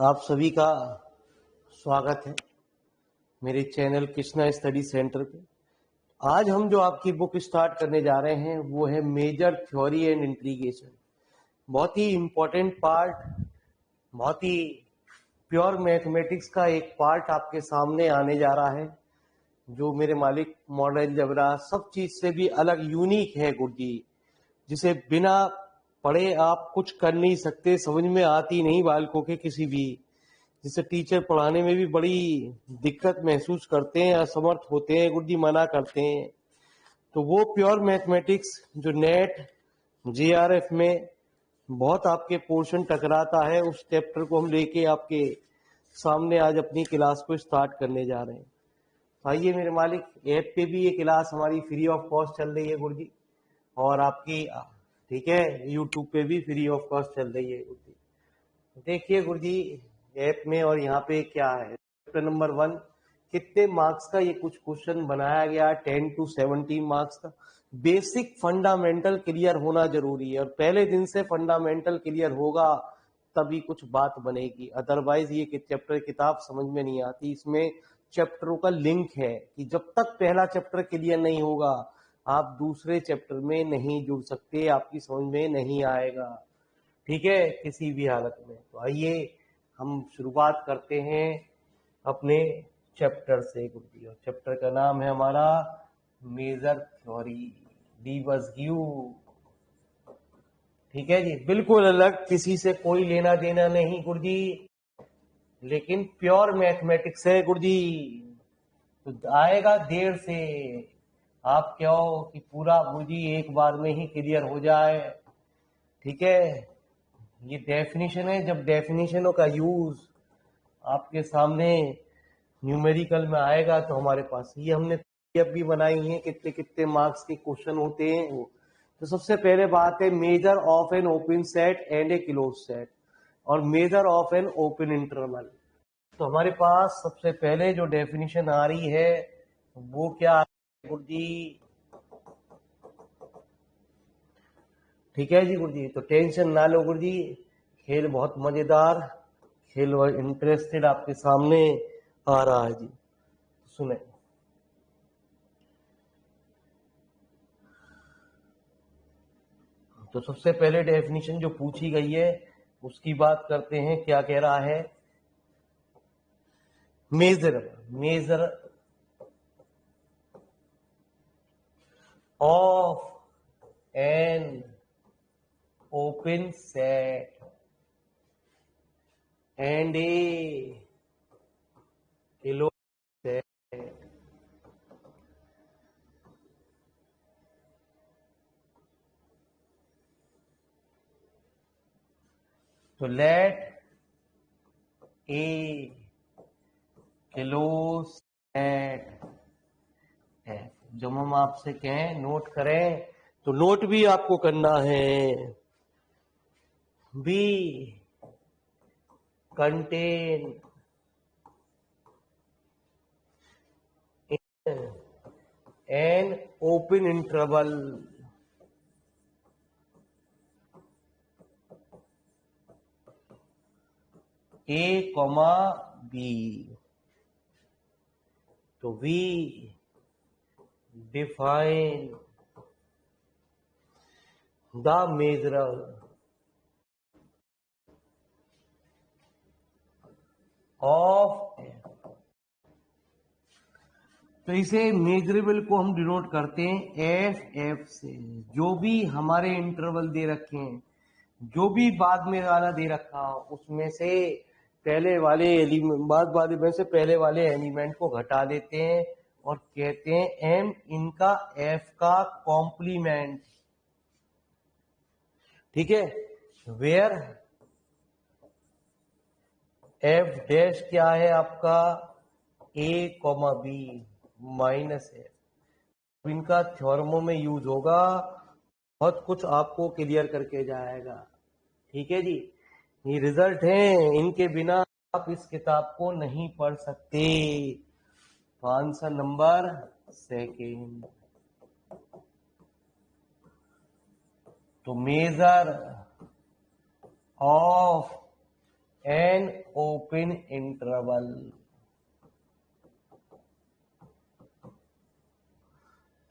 आप सभी का स्वागत है मेरे चैनल कृष्णा स्टडी सेंटर पे। आज हम जो आपकी बुक स्टार्ट करने जा रहे हैं वो है मेजर थ्योरी एंड इंटीग्रेशन। बहुत ही इम्पोर्टेंट पार्ट, बहुत ही प्योर मैथमेटिक्स का एक पार्ट आपके सामने आने जा रहा है जो मेरे मालिक मॉडल अलजेब्रा सब चीज से भी अलग यूनिक है गुरुजी, जिसे बिना पढ़े आप कुछ कर नहीं सकते, समझ में आती नहीं बालकों के किसी भी, जिससे टीचर पढ़ाने में भी बड़ी दिक्कत महसूस करते हैं, असमर्थ होते हैं, गुरुजी मना करते हैं। तो वो प्योर मैथमेटिक्स जो नेट जीआरएफ में बहुत आपके पोर्शन टकराता है, उस चैप्टर को हम लेके आपके सामने आज अपनी क्लास को स्टार्ट करने जा रहे हैं। आइए मेरे मालिक, ऐप पे भी ये क्लास हमारी फ्री ऑफ कॉस्ट चल रही है गुरुजी, और आपकी ठीक है यूट्यूब पे भी फ्री ऑफ कॉस्ट चल रही है गुरुजी। देखिए गुरुजी ऐप में, और यहाँ पे क्या है चैप्टर नंबर 1, कितने मार्क्स का ये कुछ क्वेश्चन बनाया गया, 10 to 17 मार्क्स का। बेसिक फंडामेंटल क्लियर होना जरूरी है, और पहले दिन से फंडामेंटल क्लियर होगा तभी कुछ बात बनेगी, अदरवाइज ये चैप्टर किताब समझ में नहीं आती। इसमें चैप्टरों का लिंक है कि जब तक पहला चैप्टर क्लियर नहीं होगा आप दूसरे चैप्टर में नहीं जुड़ सकते, आपकी समझ में नहीं आएगा, ठीक है, किसी भी हालत में। तो आइए हम शुरुआत करते हैं अपने चैप्टर से गुरुजी, और चैप्टर का नाम है हमारा मेजर थ्योरी डी बस यू। ठीक है जी, बिल्कुल अलग, किसी से कोई लेना देना नहीं गुरुजी, लेकिन प्योर मैथमेटिक्स है गुरुजी। तो आएगा देर से, आप क्या हो कि पूरा गुरुजी एक बार में ही क्लियर हो जाए, ठीक है। ये डेफिनेशन है, जब डेफिनेशनों का यूज आपके सामने न्यूमेरिकल में आएगा तो हमारे पास ये हमने पीडीएफ भी बनाई है कितने कितने मार्क्स के क्वेश्चन होते हैं वो। तो सबसे पहले बात है measure of an open set and a close set, और measure of an open interval. तो हमारे पास सबसे पहले जो डेफिनेशन आ रही है वो क्या है गुरुजी, ठीक है जी गुरुजी। तो टेंशन ना लो गुरुजी, खेल बहुत मजेदार, खेल इंटरेस्टेड आपके सामने आ रहा है जी। सुने, तो सबसे पहले डेफिनेशन जो पूछी गई है उसकी बात करते हैं। क्या कह रहा है, measure measure of an open set and a close set. तो लेट ए क्लोज सेट है। जब हम आपसे कहें नोट करें तो नोट भी आपको करना है। B contain an open interval a comma b. तो we define the measure of, तो इसे मेजरेबल को हम डिनोट करते हैं एफ से। जो भी हमारे इंटरवल दे रखे हैं, जो भी बाद में वाला दे रखा हो उसमें से पहले वाले एलिमेंट, बाद वाले में से पहले वाले एलिमेंट को घटा देते हैं और कहते हैं एम इनका एफ का कॉम्प्लीमेंट, ठीक है। वेयर एफ डैश क्या है आपका, ए कॉमा बी माइनस एफ। इनका थ्योरमों में यूज होगा, बहुत कुछ आपको क्लियर करके जाएगा, ठीक है जी। ये रिजल्ट है, इनके बिना आप इस किताब को नहीं पढ़ सकते। तो आंसर नंबर सेकेंड। तो measure of an open interval.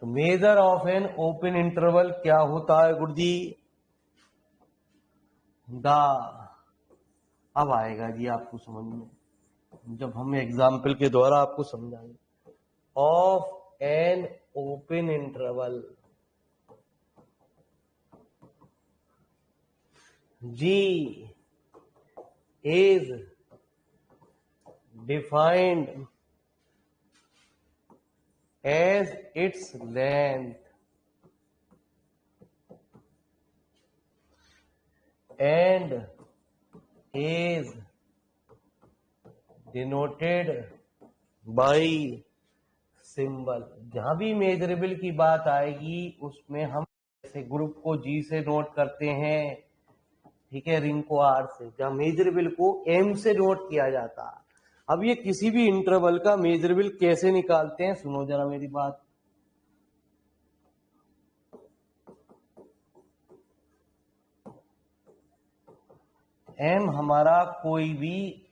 तो measure of an open interval क्या होता है गुरुजी? द, अब आएगा जी आपको समझ में जब हम एग्जाम्पल के द्वारा आपको समझाएंगे। Of an open interval, G is defined as its length and is denoted by symbol। जहां भी मेजरेबल की बात आएगी उसमें हम जैसे ग्रुप को जी से नोट करते हैं, ठीक है, रिंग को आर से, जहां मेजरेबल को एम से नोट किया जाता है। अब ये किसी भी इंटरवल का मेजरेबल कैसे निकालते हैं, सुनो जरा मेरी बात। एम हमारा कोई भी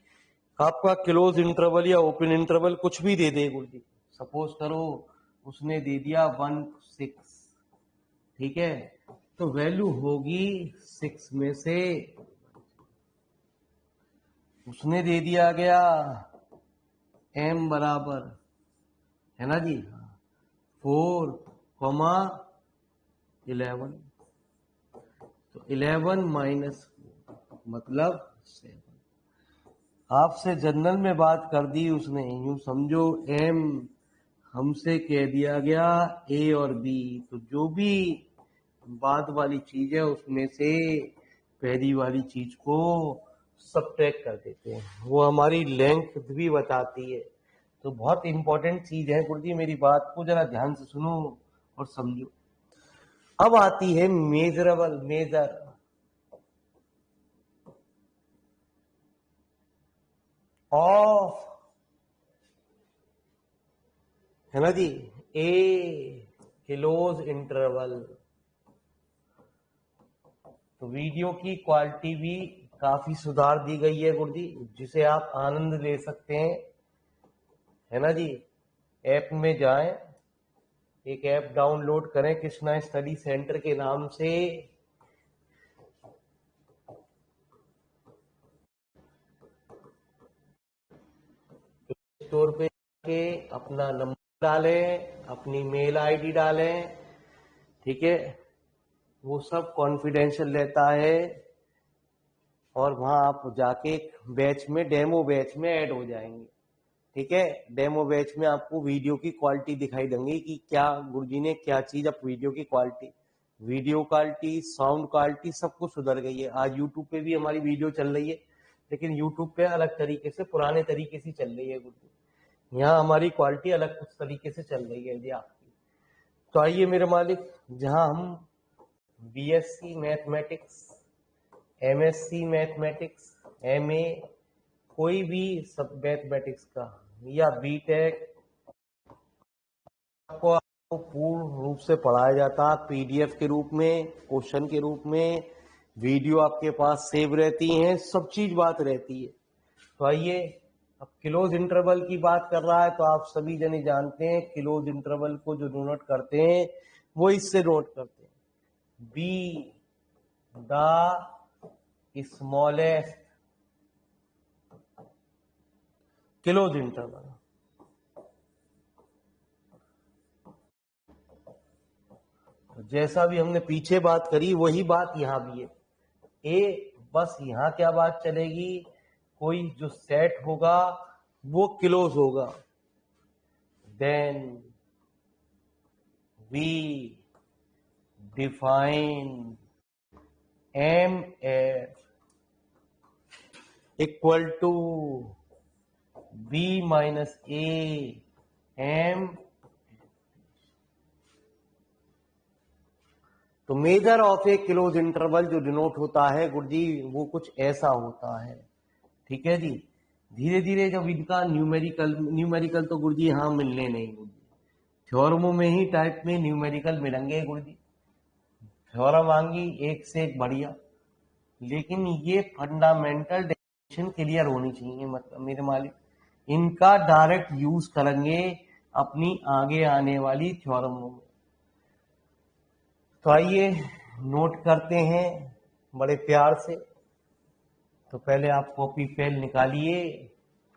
आपका क्लोज इंटरवल या ओपन इंटरवल कुछ भी दे दे गुरुजी, सपोज करो उसने दे दिया 1-6, ठीक है, तो वैल्यू होगी 6 में से, उसने दे दिया गया m बराबर, है ना जी, 4,11, तो 11 माइनस मतलब 7। आपसे जनरल में बात कर दी उसने, यूं समझो m हमसे कह दिया गया a और b, तो जो भी बाद वाली चीज है उसमें से पहली वाली चीज को सब्ट्रैक्ट कर देते हैं, वो हमारी लेंथ भी बताती है। तो बहुत इंपॉर्टेंट चीज है गुरुजी, मेरी बात को जरा ध्यान से सुनो और समझो। अब आती है मेजरेबल, मेजर ऑफ, है ना जी, ए क्लोज इंटरवल। तो वीडियो की क्वालिटी भी काफी सुधार दी गई है गुरुजी, जिसे आप आनंद ले सकते हैं, है ना जी। ऐप में जाएं, एक ऐप डाउनलोड करें कृष्णा स्टडी सेंटर के नाम से, स्टोर पे के अपना नंबर डालें, अपनी मेल आईडी डालें, ठीक है, वो सब कॉन्फिडेंशियल रहता है, और वहां आप जाके बैच में, डेमो बैच में ऐड हो जाएंगे, ठीक है। डेमो बैच में आपको वीडियो की क्वालिटी दिखाई देंगी कि क्या गुरुजी ने क्या चीज, अब वीडियो की quality, video quality, sound quality सब कुछ सुधर गई है। आज यूट्यूब पे भी हमारी वीडियो चल रही है, लेकिन यूट्यूब पे अलग तरीके से, पुराने तरीके से चल रही है गुरुजी, यहाँ हमारी क्वालिटी अलग कुछ तरीके से चल रही है जी आपकी। तो आइए मेरे मालिक, जहां हम BSc mathematics, MSc mathematics, MA, कोई भी सब मैथमेटिक्स का या बीटेक आपको पूर्ण रूप से पढ़ाया जाता है, पीडीएफ के रूप में, क्वेश्चन के रूप में, वीडियो आपके पास सेव रहती हैं, सब चीज बात रहती है। तो आइए, अब क्लोज इंटरवल की बात कर रहा है, तो आप सभी जने जानते हैं क्लोज इंटरवल को जो नोट करते हैं वो इससे नोट करते हैं, be the smallest close interval. जैसा भी हमने पीछे बात करी वही बात यहां भी है, ए बस यहां क्या बात चलेगी, कोई जो सेट होगा वो क्लोज होगा, then we define M F equal to B minus A M. तो measure of a close interval जो डिनोट होता है गुरुजी, वो कुछ ऐसा होता है, ठीक है जी। धीरे धीरे जब इनका न्यूमेरिकल तो गुरुजी यहां मिलने नहीं गुरुजी, थ्योरमों में ही टाइप में न्यूमेरिकल मिलेंगे गुरुजी, थ्योरम आएंगी एक से एक बढ़िया, लेकिन ये फंडामेंटल क्लियर होनी चाहिए, मतलब मेरे मालिक इनका डायरेक्ट यूज करेंगे अपनी आगे आने वाली थ्योरमों में। तो आइए नोट करते हैं बड़े प्यार से। तो पहले आप कॉपी पेन निकालिए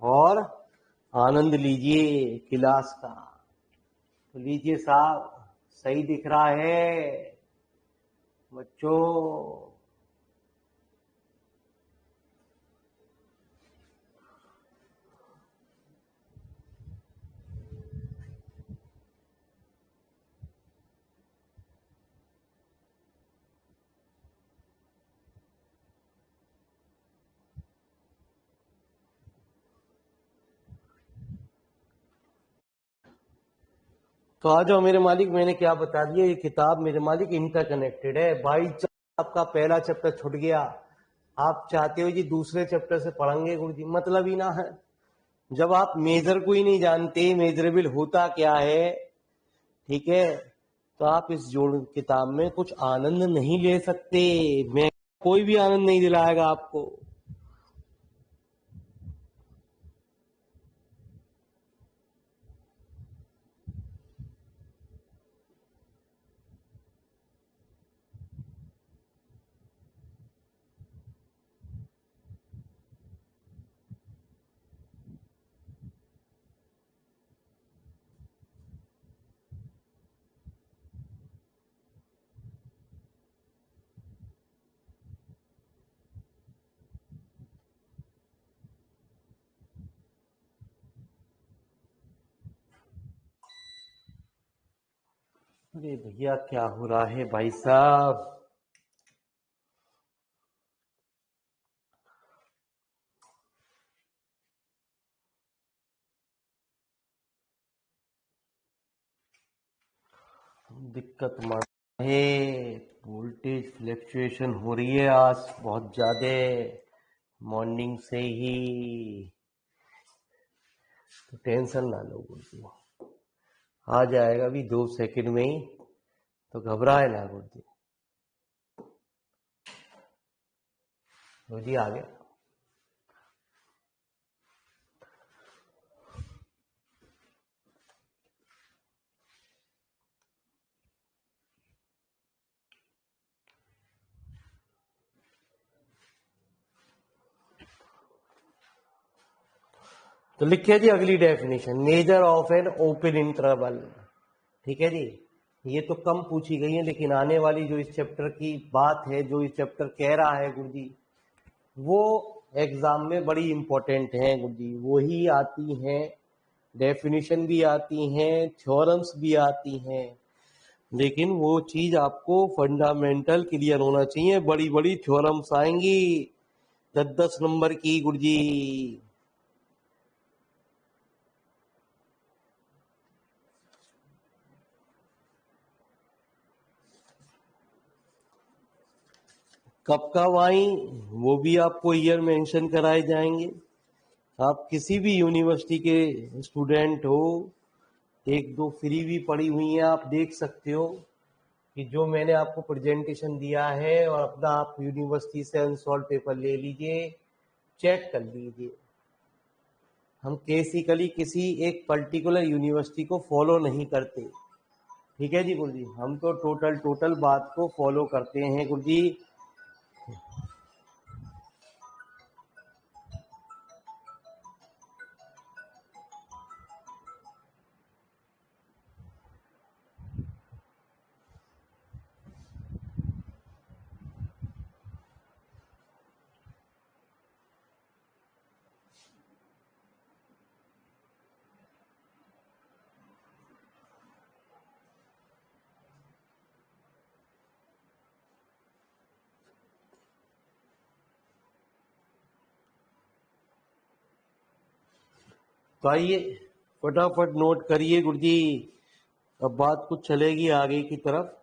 और आनंद लीजिए क्लास का। तो लीजिए साहब, सही दिख रहा है बच्चों? तो आ जाओ मेरे मालिक, मैंने क्या बता दिया, ये किताब मेरे मालिक इंटरकनेक्टेड है। बाई चांस आपका पहला चैप्टर छूट गया, आप चाहते हो जी दूसरे चैप्टर से पढ़ेंगे गुरु जी, मतलब ही ना है। जब आप मेजर को ही नहीं जानते, मेजरेबल होता क्या है, ठीक है, तो आप इस जोड़ किताब में कुछ आनंद नहीं ले सकते। मैं कोई भी आनंद नहीं दिलाएगा आपको। अरे भैया क्या हो रहा है भाई साहब? दिक्कत मान है, वोल्टेज फ्लक्चुएशन हो रही है आज बहुत ज्यादा, मॉर्निंग से ही। तो टेंशन ना लो गुरुजी, आ जाएगा अभी 2 सेकंड में ही, तो घबराए ना गुरुजी। गुरुजी आ गया। तो लिखिए जी अगली definition, major of an open interval. ठीक है जी, ये तो कम पूछी गई है, लेकिन आने वाली जो इस चैप्टर की बात है, जो इस चैप्टर कह रहा है गुरुजी, वो एग्जाम में बड़ी इंपॉर्टेंट है गुरुजी। वो ही आती हैं, डेफिनेशन भी आती हैं, थ्योरम्स भी आती हैं, लेकिन वो चीज आपको फंडामेंटल क्लियर होना चाहिए। बड़ी बड़ी थ्योरम्स आएंगी 10-10 नंबर की गुरुजी। कब कब आई वो भी आपको ईयर मेंशन कराए जाएंगे। आप किसी भी यूनिवर्सिटी के स्टूडेंट हो, एक दो फ्री भी पड़ी हुई हैं, आप देख सकते हो कि जो मैंने आपको प्रेजेंटेशन दिया है, और अपना आप यूनिवर्सिटी से अनसॉल्व पेपर ले लीजिए, चेक कर लीजिए। हम बेसिकली किसी एक पर्टिकुलर यूनिवर्सिटी को फॉलो नहीं करते, ठीक है जी गुरु जी, हम तो टोटल टोटल बात को फॉलो करते हैं गुरु जी। तो आइए फटाफट नोट करिए गुरुजी, अब बात कुछ चलेगी आगे की तरफ।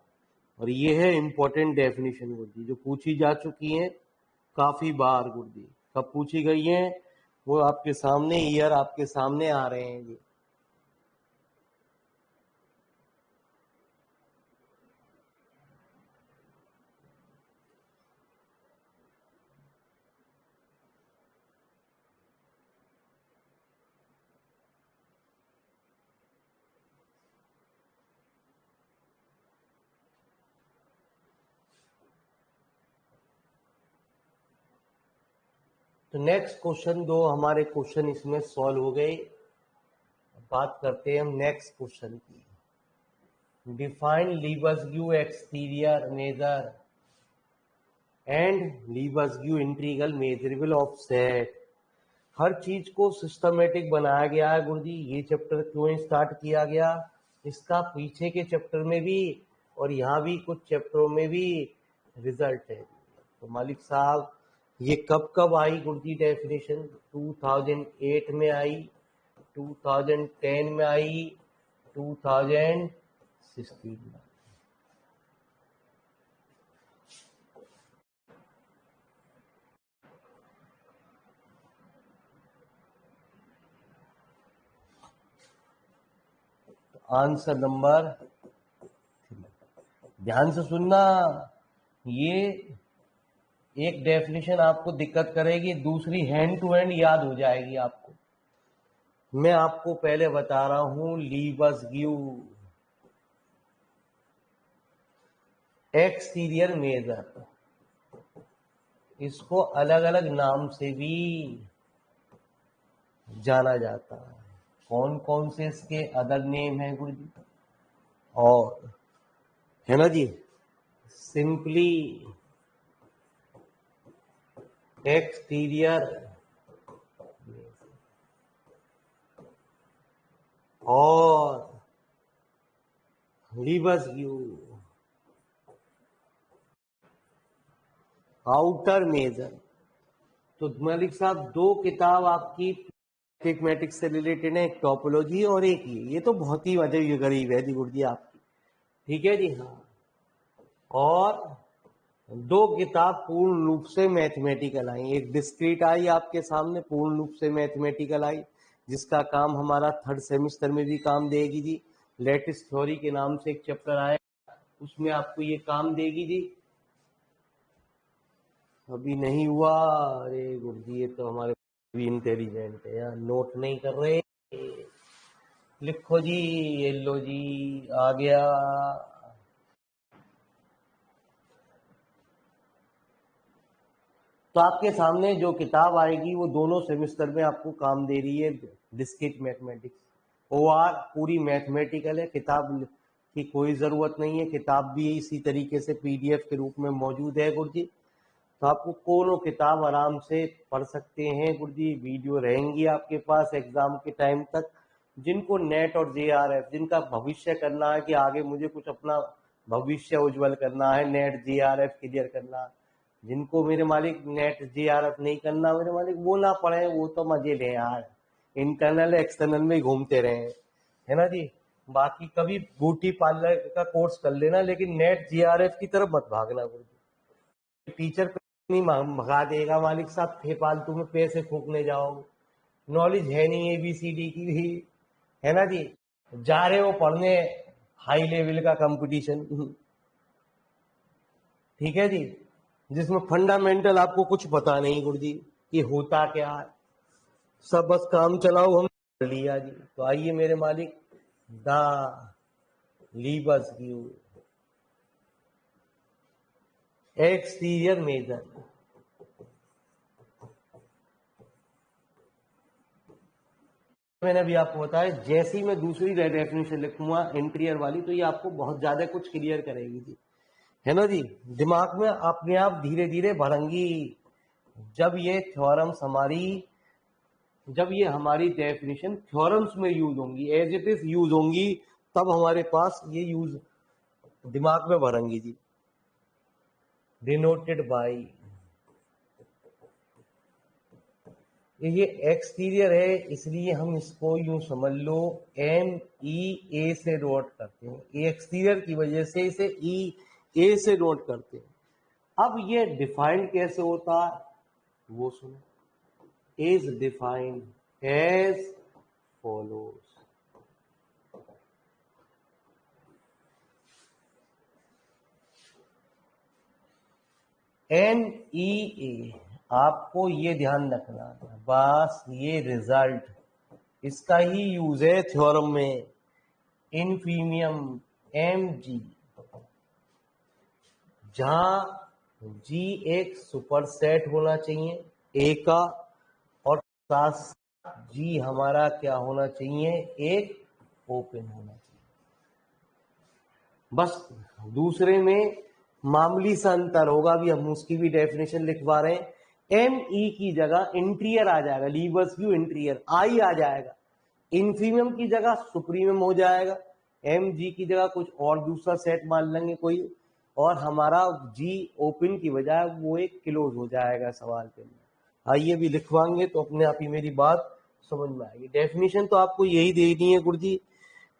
और ये है इंपॉर्टेंट डेफिनेशन गुरुजी, जो पूछी जा चुकी है काफी बार गुरुजी। कब पूछी गई है वो आपके सामने, ईयर आपके सामने आ रहे हैं जी। तो नेक्स्ट क्वेश्चन, दो हमारे क्वेश्चन इसमें सॉल्व हो गए। बात करते हैं हम नेक्स्ट क्वेश्चन की। Define Lebesgue exterior measure and Lebesgue integral measurable of set. हर चीज को सिस्टमेटिक बनाया गया है गुरुजी। ये चैप्टर क्यों स्टार्ट किया गया, इसका पीछे के चैप्टर में भी और यहाँ भी कुछ चैप्टरों में भी रिजल्ट है। तो मालिक साहब, ये कब कब आई गुरुजी डेफिनेशन? 2008 में आई, 2010 में आई, 2016 में। आंसर नंबर, ध्यान से सुनना, ये एक डेफिनेशन आपको दिक्कत करेगी, दूसरी हैंड टू हैंड याद हो जाएगी आपको। मैं आपको पहले बता रहा हूं, लीबर्सग्यू एक्सटीरियर मेजर, इसको अलग अलग नाम से भी जाना जाता है। कौन कौन से इसके अदर नेम है गुरु जी? और है ना जी, सिंपली एक्सटीरियर और लीबर्सग्यू आउटर मेजर। तो मलिक साहब, दो किताब आपकी मैथमेटिक्स से रिलेटेड है, एक टोपोलॉजी और एक ये तो बहुत ही अजब गरीब है जी गुरु जी आपकी। ठीक है जी, हाँ। और दो किताब पूर्ण रूप से मैथमेटिकल आई, एक डिस्क्रीट आई आपके सामने पूर्ण रूप से मैथमेटिकल आई, जिसका काम हमारा थर्ड सेमेस्टर में भी काम देगी जी। लेटिस थ्योरी के नाम से एक चैप्टर आया, उसमें आपको ये काम देगी जी। अभी नहीं हुआ? अरे गुरुजी, ये तो हमारे भी इंटेलिजेंट है यार, नोट नहीं कर रहे। लिखो जी, ये लो जी, आ गया। तो आपके सामने जो किताब आएगी वो दोनों सेमेस्टर में आपको काम दे रही है, डिस्क्रीट मैथमेटिक्स। ओआर पूरी मैथमेटिकल है, किताब की कोई ज़रूरत नहीं है, किताब भी इसी तरीके से पीडीएफ के रूप में मौजूद है गुरुजी। तो आपको कोनो किताब आराम से पढ़ सकते हैं गुरुजी। वीडियो रहेंगी आपके पास एग्जाम के टाइम तक। जिनको नेट और जेआरएफ, जिनका भविष्य करना है कि आगे मुझे कुछ अपना भविष्य उज्जवल करना है, नेट जेआरएफ क्लियर करना है, जिनको मेरे मालिक नेट जेआरएफ नहीं करना मेरे मालिक, वो ना पढ़े, वो तो मजे लें यार, इंटरनल एक्सटर्नल में ही घूमते रहे, है ना जी। बाकी कभी ब्यूटी पार्लर का कोर्स कर लेना, लेकिन नेट जेआरएफ की तरफ मत भागना गुरुजी। टीचर नहीं भगा देगा मालिक साहब, फालतू में पैसे फूकने जाओगे, नॉलेज है नहीं एबीसीडी की भी, है ना जी। जा रहे हो पढ़ने हाई लेवल का कंपटीशन, ठीक है जी, जिसमें फंडामेंटल आपको कुछ पता नहीं गुरुजी कि होता क्या है, सब बस काम चलाओ हम कर लिया जी। तो आइए मेरे मालिक, द लीबर्सग्यू एक्सटीरियर मेजर। मैंने अभी आपको बताया, जैसे ही मैं दूसरी डेफिनेशन लिखूंगा इंटीरियर वाली, तो ये आपको बहुत ज्यादा कुछ क्लियर करेगी जी, है ना जी। दिमाग में अपने आप धीरे धीरे भरेंगी। जब ये थ्योरम्स हमारी, जब ये हमारी डेफिनेशन थ्योरम्स में यूज होंगी, एज इट इज यूज होंगी, तब हमारे पास ये यूज दिमाग में भरेंगी जी। डिनोटेड बाय, ये एक्सटीरियर है, इसलिए हम इसको यूं समझ लो ME से नोट करते हैं, ये एक्सटीरियर की वजह से इसे EA से नोट करते हैं। अब ये डिफाइंड कैसे होता है वो सुनो, is defined as follows. NEA, आपको ये ध्यान रखना, बस ये रिजल्ट, इसका ही यूज है थ्योरम में। इनफीमियम MG, जहां G एक सुपरसेट होना चाहिए, ए का, और साथ जी हमारा क्या होना चाहिए, एक ओपन होना चाहिए। बस दूसरे में मामूली सा अंतर होगा, अभी हम उसकी भी डेफिनेशन लिखवा रहे हैं। एम ई की जगह इंटीरियर आ जाएगा, लीवर्स व्यू इंटीरियर, आई आ जाएगा, इन्फीमियम की जगह सुप्रीमियम हो जाएगा, एम जी की जगह कुछ और दूसरा सेट मान लेंगे कोई, और हमारा जी ओपन की बजाय वो एक क्लोज हो जाएगा सवाल के अंदर। आइए भी लिखवाएंगे तो अपने आप ही मेरी बात समझ में आएगी। डेफिनेशन तो आपको यही देनी है गुरुजी।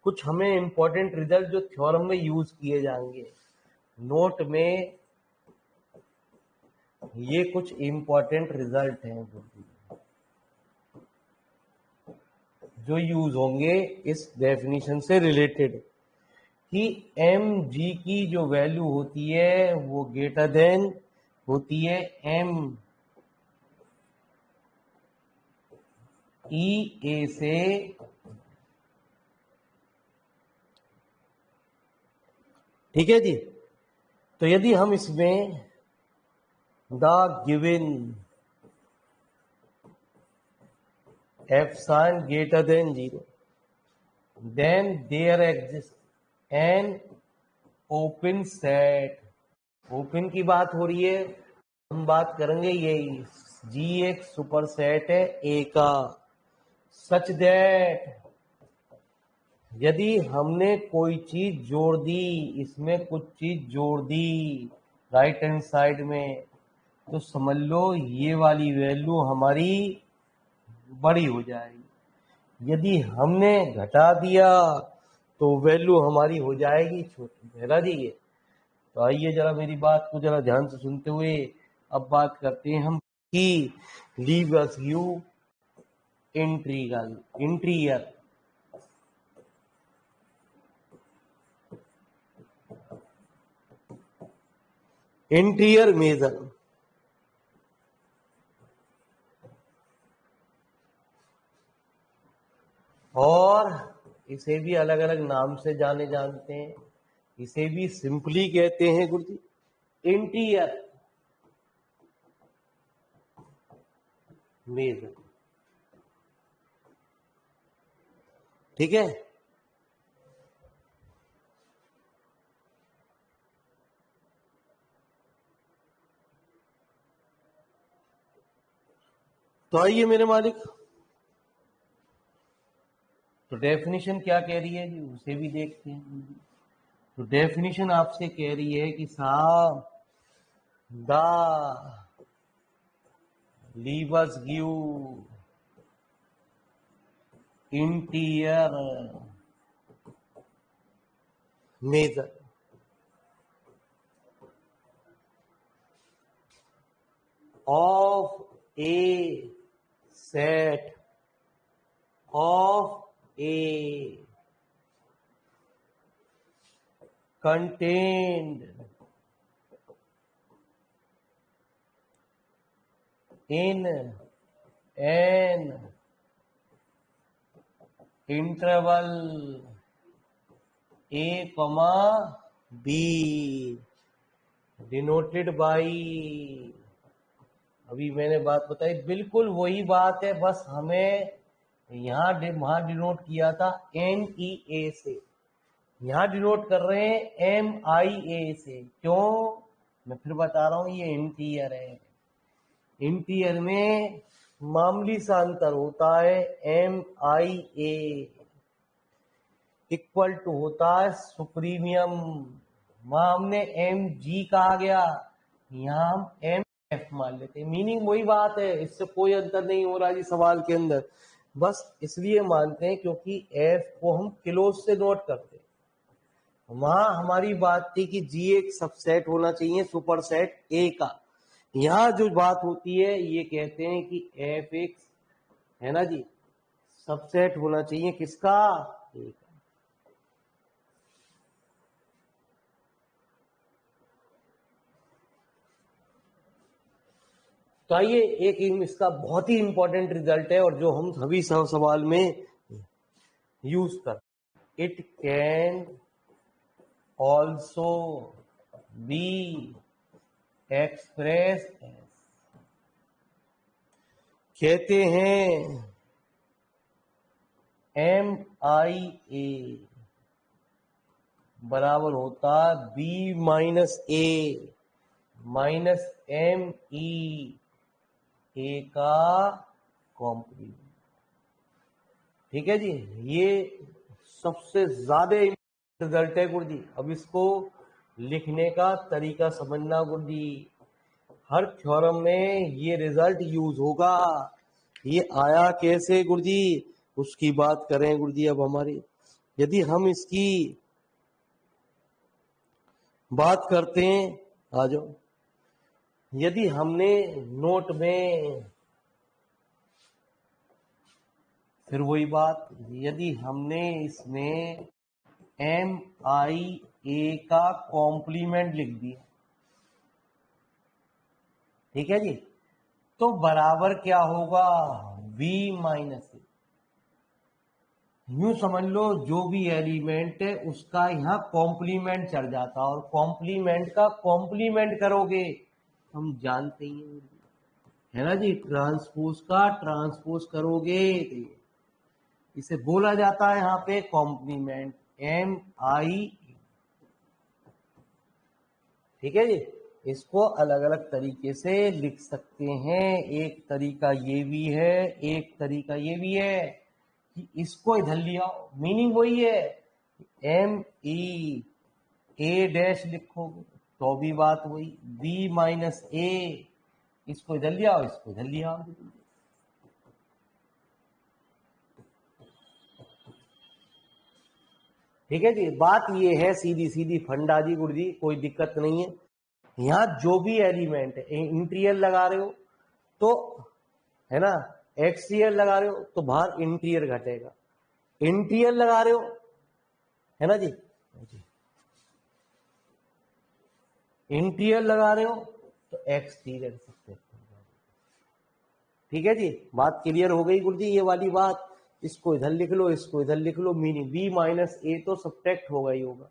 कुछ हमें इंपॉर्टेंट रिजल्ट जो थ्योरम में यूज किए जाएंगे, नोट में ये कुछ इंपॉर्टेंट रिजल्ट हैं जो यूज होंगे इस डेफिनेशन से रिलेटेड, कि एम जी की जो वैल्यू होती है वो ग्रेटर देन होती है एम ई ए से, ठीक है जी। तो यदि हम इसमें the given epsilon greater than 0, then there exists an open set। Open की बात हो रही है, हम बात करेंगे यही, जी एक सुपर सेट है ए का, सच दैट यदि हमने कोई चीज जोड़ दी, इसमें कुछ चीज जोड़ दी राइट हैंड साइड में, तो समझ लो ये वाली वैल्यू हमारी बड़ी हो जाएगी। यदि हमने घटा दिया तो वैल्यू हमारी हो जाएगी छोटी। पहला जी ये, तो आइए जरा मेरी बात को जरा ध्यान से सुनते हुए अब बात करते हैं हम कि levers view interior interior measure. और इसे भी अलग अलग नाम से जाने जानते हैं, इसे भी सिंपली कहते हैं गुरुजी इंटीरियर मेजर, ठीक है। तो आइए मेरे मालिक, तो डेफिनेशन क्या कह रही है जी उसे भी देखते हैं। तो डेफिनेशन आपसे कह रही है कि साहब the levers give interior measure of a set of a contained in an interval a comma b denoted by, अभी मैंने बात बताई बिल्कुल वही बात है, बस हमें वहां डिनोट किया था एन ई ए से, यहां डिनोट कर रहे हैं एम आई ए से। क्यों, मैं फिर बता रहा हूं, ये इंटीरियर है, इंटीरियर में मामूली सा अंतर होता है, M I A equal to होता है सुप्रीमियम, वहां हमने एम जी कहा गया, यहां हम एम एफ मान लेते हैं। मीनिंग वही बात है, इससे कोई अंतर नहीं हो रहा जी सवाल के अंदर, बस इसलिए मानते हैं क्योंकि एफ को हम क्लोज से नोट करते हैं। वहां हमारी बात थी कि जी एक सबसेट होना चाहिए सुपर सेट ए का, यहां जो बात होती है ये कहते हैं कि एफ एक्स है ना जी सबसेट होना चाहिए किसका, ए का। तो आइए एक इसका बहुत ही इंपॉर्टेंट रिजल्ट है और जो हम सभी सवाल में यूज कर, it can also be express कहते हैं MIA बराबर होता B minus A minus MEA का कॉम्प्लीमेंट। ठीक है जी, ये सबसे ज्यादा रिजल्ट है गुरु जी। अब इसको लिखने का तरीका समझना गुरु जी। हर थ्योरम में ये रिजल्ट यूज होगा। ये आया कैसे गुरु जी, उसकी बात करें गुरु जी। अब हमारी यदि हम इसकी बात करते हैं, आ जाओ, यदि हमने नोट में, फिर वही बात, यदि हमने इसमें MIA का कॉम्प्लीमेंट लिख दिया, ठीक है जी, तो बराबर क्या होगा, V माइनस ए। यूं समझ लो जो भी एलिमेंट है उसका यहां कॉम्प्लीमेंट चढ़ जाता, और कॉम्प्लीमेंट का कॉम्प्लीमेंट करोगे, हम जानते ही है ना जी, ट्रांसपोज का ट्रांसपोज करोगे तो इसे बोला जाता है यहां पे कॉम्प्लीमेंट, MI। ठीक है जी, इसको अलग अलग तरीके से लिख सकते हैं। एक तरीका ये भी है, एक तरीका ये भी है कि इसको इधर लिया, मीनिंग वही है, ME A डैश लिखोगे तो भी बात वही, B माइनस A, इसको इधर लिया और इसको इधर लिया। ठीक है जी, बात ये है सीधी सीधी फंडा जी गुरु जी, कोई दिक्कत नहीं है। यहां जो भी एलिमेंट है, इंटीरियर लगा रहे हो तो, है ना, एक्सटीरियर लगा रहे हो तो बाहर इंटीरियर घटेगा, इंटीरियर लगा रहे हो, है ना जी, इंटीरियर लगा रहे हो तो एक्सटीरियर सब्ट्रैक्ट होगा। ठीक है जी, बात क्लियर हो गई गुरु जी, ये वाली बात। इसको इधर लिख लो, इसको इधर लिख लो, मीनिंग B माइनस A तो सब्ट्रैक्ट होगा ही होगा।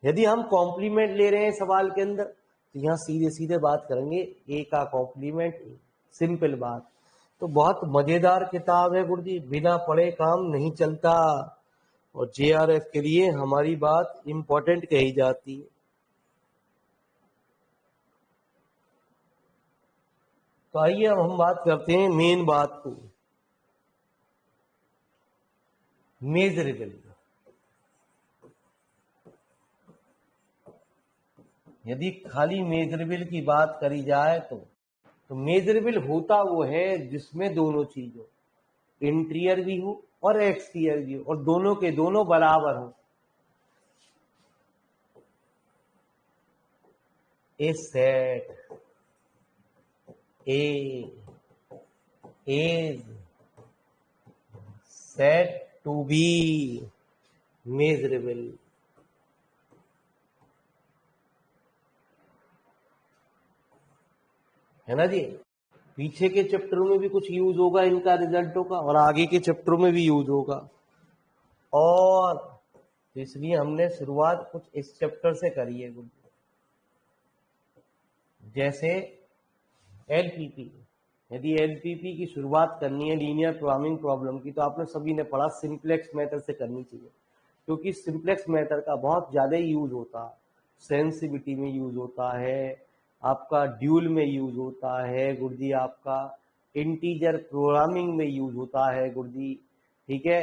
यदि हम कॉम्प्लीमेंट ले रहे हैं सवाल के अंदर, तो यहां सीधे सीधे बात करेंगे A का कॉम्प्लीमेंट, सिंपल बात। तो बहुत मजेदार किताब है गुरु जी, बिना पढ़े काम नहीं चलता, और JRF के लिए हमारी बात इंपॉर्टेंट कही जाती है। तो आइए अब हम बात करते हैं मेन बात को, मेजरेबल। यदि खाली मेजरेबल की बात करी जाए तो मेजरेबल होता वो है जिसमें दोनों चीज हो, इंटीरियर भी हो और एक्सटीरियर भी हो, और दोनों के दोनों बराबर हो। ए set A is said to be measurable। है ना जी, पीछे के चैप्टरों में भी कुछ यूज होगा इनका रिजल्टों का, और आगे के चैप्टरों में भी यूज होगा। और इसलिए हमने शुरुआत कुछ इस चैप्टर से करी है, जैसे LPP। यदि LPP की शुरुआत करनी है, लीनियर प्रोग्रामिंग प्रॉब्लम की, तो आपने सभी ने पढ़ा सिंप्लेक्स मेथड से करनी चाहिए, क्योंकि सिंप्लेक्स मेथड का बहुत ज्यादा यूज होता है। सेंसिटिविटी में यूज होता है, आपका ड्यूल में यूज होता है गुरुजी, आपका इंटीजर प्रोग्रामिंग में यूज होता है गुरुजी। ठीक है,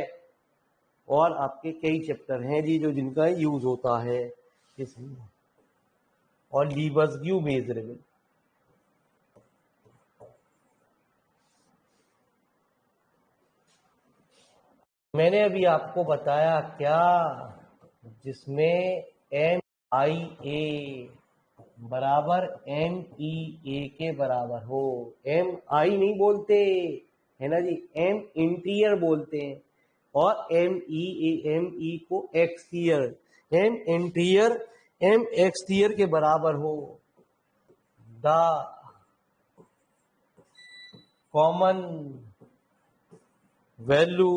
और आपके कई चैप्टर हैं जी जो जिनका यूज होता है इसमें, और लीबर्स-ग्यू मेजरेबल। मैंने अभी आपको बताया क्या, जिसमें MIA बराबर MEA के बराबर हो। MI नहीं बोलते, है ना जी, M इंटीरियर बोलते हैं, और MEE को exterior, M interior M exterior के बराबर हो। The common value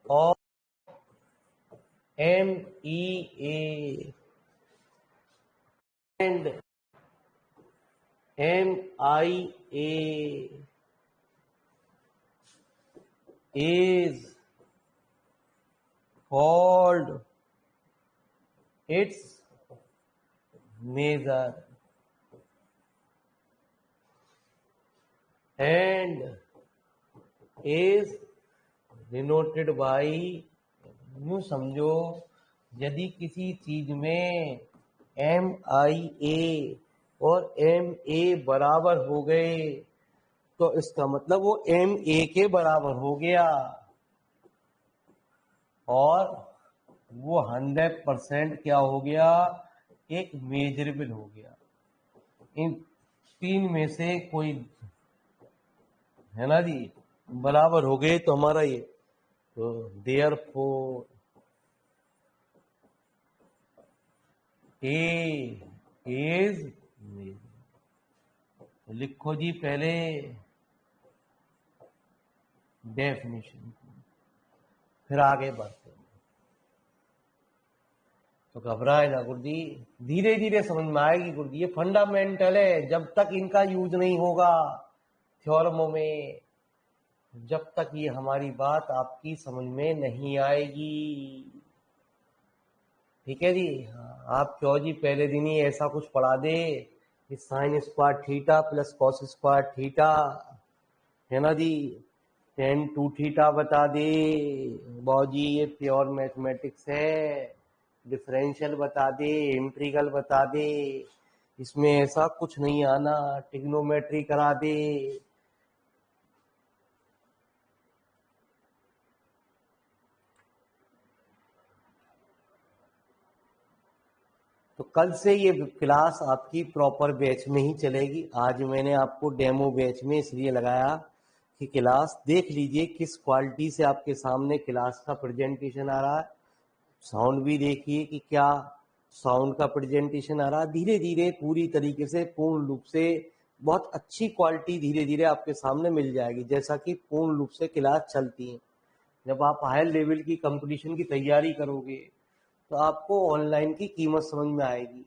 of MEA and MIA is called its measure and is denoted by, यूं समझो यदि किसी चीज में MIA और MA बराबर हो गए तो इसका मतलब वो MA के बराबर हो गया और वो 100% क्या हो गया, एक मेजरेबल हो गया। इन तीन में से कोई है ना जी बराबर हो गए तो हमारा ये, तो देयरफॉर ए इज, लिखो जी पहले डेफिनेशन, फिर आगे बढ़ते हैं। तो घबराए ना गुरुजी, धीरे धीरे समझ में आएगी गुरुजी, ये फंडामेंटल है। जब तक इनका यूज नहीं होगा थ्योरमों में, जब तक ये हमारी बात आपकी समझ में नहीं आएगी। ठीक है जी। हाँ, आप क्यों जी पहले दिन ही ऐसा कुछ पढ़ा दे कि sine square theta plus cos square theta, है ना जी, टेन टू थीटा बता दे। बाबूजी ये प्योर मैथमेटिक्स है, डिफरेंशियल बता दे, इंटीग्रल बता दे, इसमें ऐसा कुछ नहीं आना, ट्रिग्नोमेट्री करा दे। तो कल से ये क्लास आपकी प्रॉपर बैच में ही चलेगी। आज मैंने आपको डेमो बैच में इसलिए लगाया कि क्लास देख लीजिए किस क्वालिटी से आपके सामने क्लास का प्रेजेंटेशन आ रहा है। साउंड भी देखिए कि क्या साउंड का प्रेजेंटेशन आ रहा है। धीरे धीरे पूरी तरीके से पूर्ण रूप से बहुत अच्छी क्वालिटी धीरे धीरे आपके सामने मिल जाएगी, जैसा कि पूर्ण रूप से क्लास चलती है। जब आप हायर लेवल की कंपटीशन की तैयारी करोगे तो आपको ऑनलाइन की कीमत समझ में आएगी।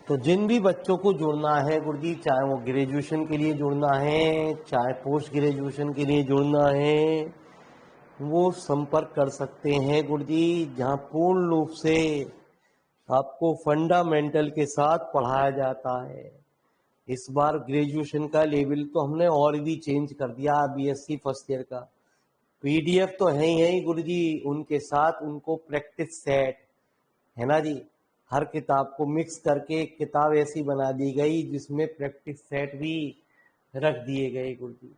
तो जिन भी बच्चों को जुड़ना है गुरुजी, चाहे वो ग्रेजुएशन के लिए जुड़ना है, चाहे पोस्ट ग्रेजुएशन के लिए जुड़ना है, वो संपर्क कर सकते हैं गुरुजी, जहाँ पूर्ण रूप से आपको फंडामेंटल के साथ पढ़ाया जाता है। इस बार ग्रेजुएशन का लेवल तो हमने और भी चेंज कर दिया, BSc फर्स्ट ईयर का PDF तो है ही गुरुजी, उनके साथ उनको प्रैक्टिस सेट, है ना जी, हर किताब को मिक्स करके एक किताब ऐसी बना दी गई जिसमें प्रैक्टिस सेट भी रख दिए गए गुरुजी।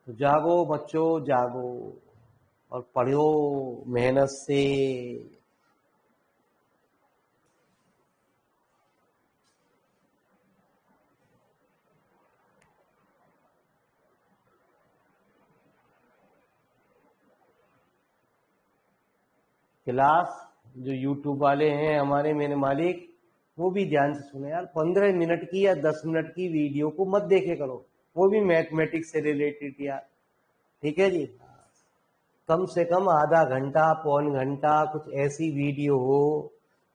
तो जागो बच्चों जागो और पढ़ो मेहनत से। क्लास जो यूट्यूब वाले हैं हमारे मेरे मालिक, वो भी ध्यान से सुने यार। 15 मिनट की या 10 मिनट की वीडियो को मत देखे करो, वो भी मैथमेटिक्स से रिलेटेड यार। ठीक है जी। कम से कम आधा घंटा पौन घंटा कुछ ऐसी वीडियो हो,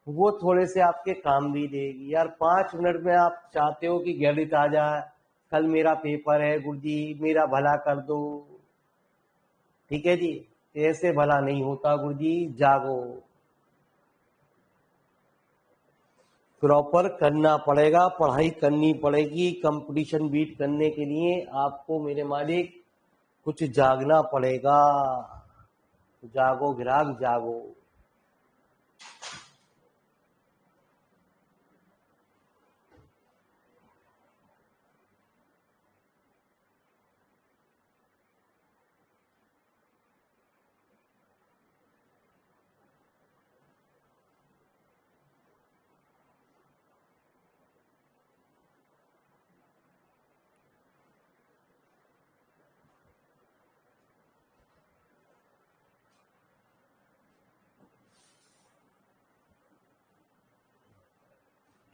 वो थोड़े से आपके काम भी देगी यार। 5 मिनट में आप चाहते हो कि गणित आ जाए, कल मेरा पेपर है गुरुजी, मेरा भला कर दो। ठीक है जी, ऐसे भला नहीं होता गुरुजी, जागो, प्रॉपर करना पड़ेगा, पढ़ाई करनी पड़ेगी। कंपटीशन बीट करने के लिए आपको मेरे मालिक कुछ जागना पड़ेगा। जागो ग्राहक जागो।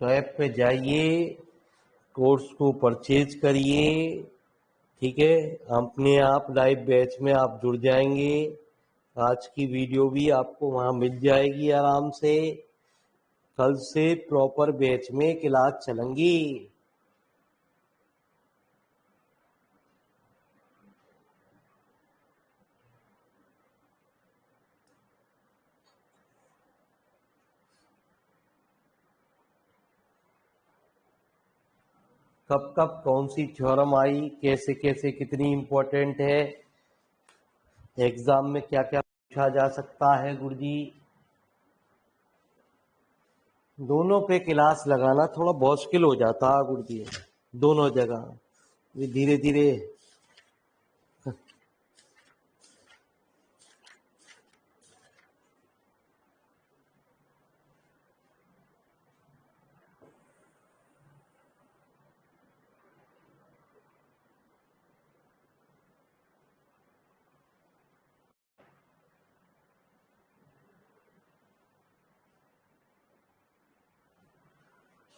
तो ऐप पे जाइए, कोर्स को परचेज करिए, ठीक है। अपने आप लाइव बैच में आप जुड़ जाएंगे। आज की वीडियो भी आपको वहां मिल जाएगी आराम से। कल से प्रॉपर बैच में क्लास चलेंगी। कब कब कौन सी थ्योरम आई, कैसे कैसे, कितनी इंपॉर्टेंट है, एग्जाम में क्या क्या पूछा जा सकता है गुरुजी। दोनों पे क्लास लगाना थोड़ा मुश्किल हो जाता है गुरुजी, दोनों जगह। ये धीरे धीरे।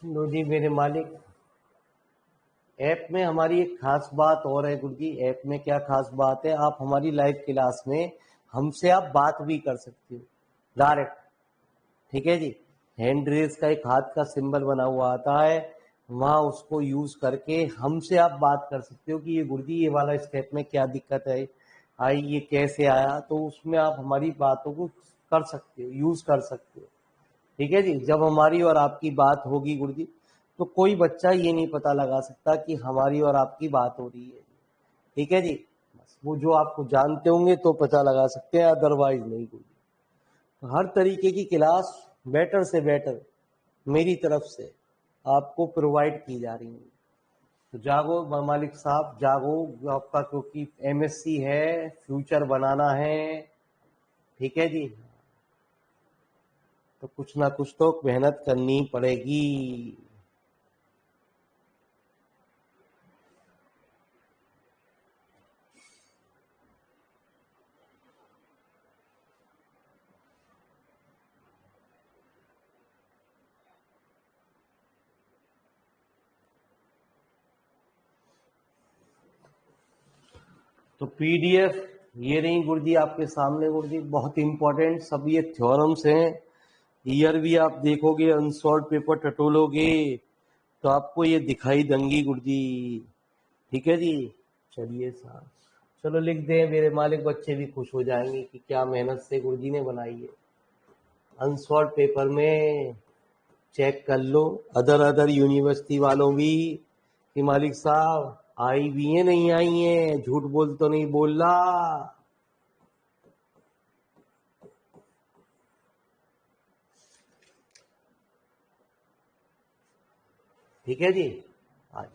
लो जी मेरे मालिक, ऐप में हमारी एक खास बात और है गुरुजी। ऐप में क्या खास बात है, आप हमारी लाइव क्लास में हमसे आप बात भी कर सकते हो डायरेक्ट, ठीक है जी। हैंड रेस का एक हाथ का सिंबल बना हुआ आता है, वहां उसको यूज करके हमसे आप बात कर सकते हो कि ये गुरुजी ये वाला स्टेप में क्या दिक्कत है आई, ये कैसे आया। तो उसमें आप हमारी बातों को कर सकते हो, यूज कर सकते हो, ठीक है जी। जब हमारी और आपकी बात होगी गुरुजी, तो कोई बच्चा ये नहीं पता लगा सकता कि हमारी और आपकी बात हो रही है, ठीक है जी। बस वो जो आपको जानते होंगे तो पता लगा सकते हैं, अदरवाइज नहीं गुरुजी। तो हर तरीके की क्लास बेटर से बेटर मेरी तरफ से आपको प्रोवाइड की जा रही है। तो जागो मालिक साहब, जागो। आपका क्योंकि एमएससी है, फ्यूचर बनाना है, ठीक है जी। तो कुछ ना कुछ तो मेहनत करनी पड़ेगी। तो पीडीएफ ये नहीं गुरुजी आपके सामने गुरुजी, बहुत इंपॉर्टेंट सब ये थ्योरम्स हैं। ईयर भी आप देखोगे, अनसॉल्व पेपर टटोलोगे तो आपको ये दिखाई देंगी गुरुजी, ठीक है जी। चलिए साहब, चलो लिख दें, मेरे मालिक बच्चे भी खुश हो जाएंगे कि क्या मेहनत से गुरुजी ने बनाई है। अनसॉल्व पेपर में चेक कर लो अदर अदर यूनिवर्सिटी वालों भी कि मालिक साहब आई भी है नहीं आई है, झूठ बोल तो नहीं बोल रहा, ठीक है जी। आज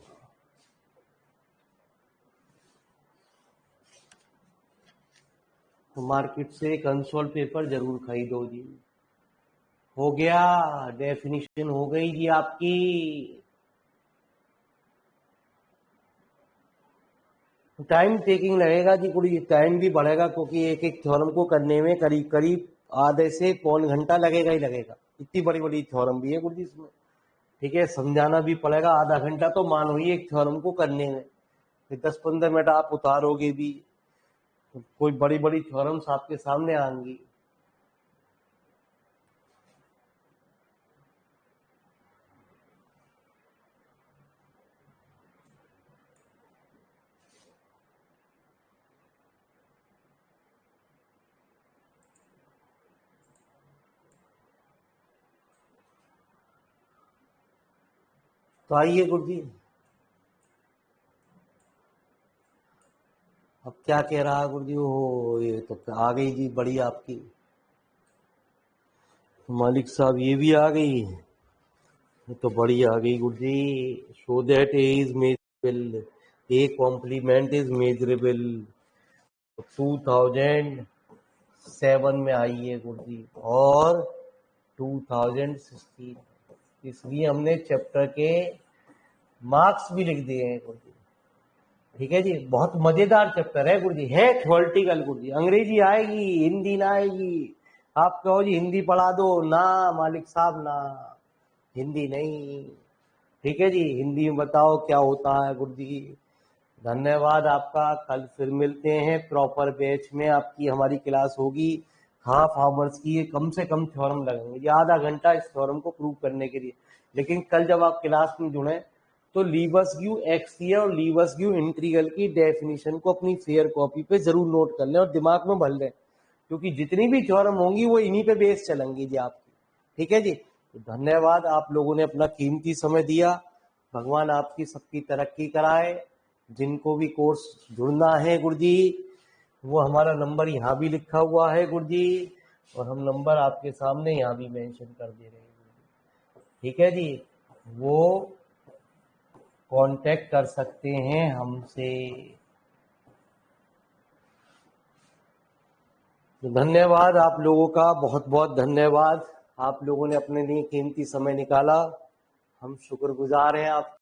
तो मार्केट से कंसोल पेपर जरूर खरीदो जी। हो गया, डेफिनेशन हो गई जी आपकी। टाइम टेकिंग लगेगा जी, थोड़ी टाइम भी बढ़ेगा क्योंकि एक एक थ्योरम को करने में करीब करीब आधे से पौन घंटा लगेगा ही लगेगा। इतनी बड़ी बड़ी थ्योरम भी है गुरुजी इसमें, ठीक है। समझाना भी पड़ेगा, आधा घंटा तो मानो ही एक थ्योरम को करने में, फिर 10-15 मिनट आप उतारोगे भी तो कोई बड़ी बड़ी थ्योरम्स आपके सामने आएंगी। तो आइए गुरुजी, अब क्या कह रहा है गुरुजी, हो ये तो आ गई जी बड़ी आपकी। मालिक साहब ये भी आ गई, ये तो बड़ी आ गई गुरुजी। Show that is measurable, A complement is measurable. 2007 में आई है गुरुजी और 2016, इसलिए हमने चैप्टर के मार्क्स भी लिख दिए हैं गुरुजी, ठीक है जी। बहुत मजेदार चैप्टर है गुरुजी, है थ्योरेटिकल गुरुजी। अंग्रेजी आएगी, हिंदी ना आएगी। आप कहो जी हिंदी पढ़ा दो ना मालिक साहब ना, हिंदी नहीं। ठीक है जी, हिंदी में बताओ क्या होता है गुरुजी। धन्यवाद आपका। कल फिर मिलते हैं प्रॉपर बैच में, आपकी हमारी क्लास होगी हाफ आवर्स की। ये कम से कम थ्योरम लगेंगे, ये आधा घंटा इस थ्योरम को प्रूव करने के लिए। लेकिन कल जब आप क्लास में जुड़े तो लीबर्स-ग्यू एक्सियल और लीबर्स-ग्यू इंटीग्रल की डेफिनेशन को अपनी फेयर कॉपी पे जरूर नोट कर लें और दिमाग में भर लें, क्योंकि जितनी भी थ्योरम होंगी वो इन्हीं पे बेस चलेंगी जी आपकी। ठीक है जी, तो धन्यवाद, आप लोगों ने अपना कीमती समय दिया। भगवान आपकी सबकी तरक्की कराए। जिनको भी कोर्स जुड़ना है गुरुजी, वो हमारा नंबर यहाँ भी लिखा हुआ है गुरुजी, और हम नंबर आपके सामने यहाँ भी मेंशन कर दे रहे हैं गुरुजी। ठीक है जी, वो कांटेक्ट कर सकते हैं हमसे। तो धन्यवाद आप लोगों का, बहुत बहुत धन्यवाद। आप लोगों ने अपने लिए कीमती समय निकाला, हम शुक्रगुजार हैं आप